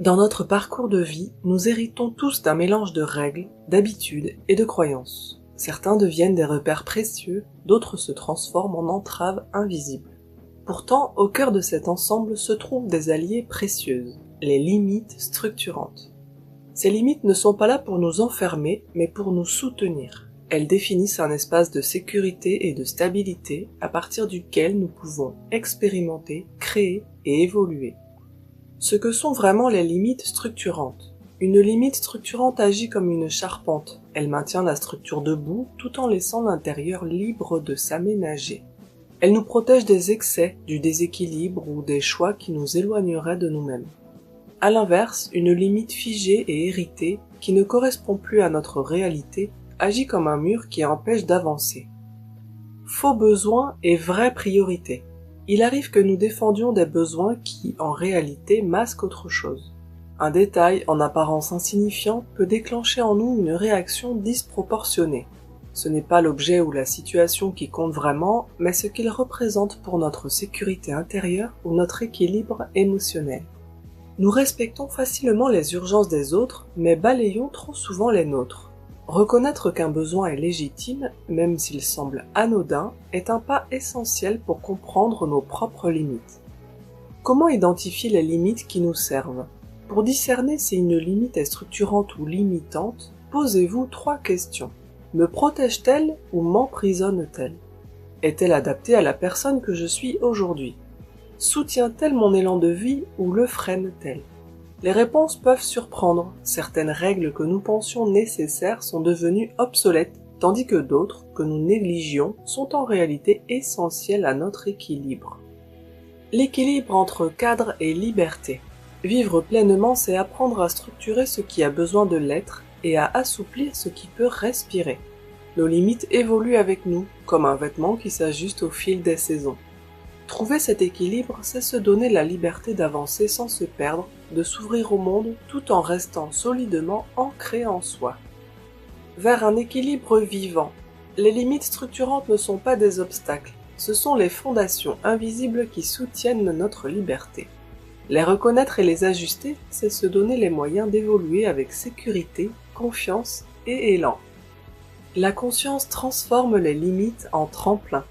Dans notre parcours de vie, nous héritons tous d'un mélange de règles, d'habitudes et de croyances. Certains deviennent des repères précieux, d'autres se transforment en entraves invisibles. Pourtant, au cœur de cet ensemble se trouvent des alliées précieuses, les limites structurantes. Ces limites ne sont pas là pour nous enfermer, mais pour nous soutenir. Elles définissent un espace de sécurité et de stabilité à partir duquel nous pouvons expérimenter, créer et évoluer. Ce que sont vraiment les limites structurantes. Une limite structurante agit comme une charpente. Elle maintient la structure debout tout en laissant l'intérieur libre de s'aménager. Elle nous protège des excès, du déséquilibre ou des choix qui nous éloigneraient de nous-mêmes. À l'inverse, une limite figée et héritée, qui ne correspond plus à notre réalité, agit comme un mur qui empêche d'avancer. Faux besoins et vraie priorité. Il arrive que nous défendions des besoins qui, en réalité, masquent autre chose. Un détail, en apparence insignifiant, peut déclencher en nous une réaction disproportionnée. Ce n'est pas l'objet ou la situation qui compte vraiment, mais ce qu'il représente pour notre sécurité intérieure ou notre équilibre émotionnel. Nous respectons facilement les urgences des autres, mais balayons trop souvent les nôtres. Reconnaître qu'un besoin est légitime, même s'il semble anodin, est un pas essentiel pour comprendre nos propres limites. Comment identifier les limites qui nous servent? Pour discerner si une limite est structurante ou limitante, posez-vous 3 questions. Me protège-t-elle ou m'emprisonne-t-elle? Est-elle adaptée à la personne que je suis aujourd'hui? Soutient-elle mon élan de vie ou le freine-t-elle? Les réponses peuvent surprendre. Certaines règles que nous pensions nécessaires sont devenues obsolètes, tandis que d'autres, que nous négligions, sont en réalité essentielles à notre équilibre. L'équilibre entre cadre et liberté. Vivre pleinement, c'est apprendre à structurer ce qui a besoin de l'être et à assouplir ce qui peut respirer. Nos limites évoluent avec nous, comme un vêtement qui s'ajuste au fil des saisons. Trouver cet équilibre, c'est se donner la liberté d'avancer sans se perdre, de s'ouvrir au monde tout en restant solidement ancré en soi. Vers un équilibre vivant. Les limites structurantes ne sont pas des obstacles, ce sont les fondations invisibles qui soutiennent notre liberté. Les reconnaître et les ajuster, c'est se donner les moyens d'évoluer avec sécurité, confiance et élan. La conscience transforme les limites en tremplin.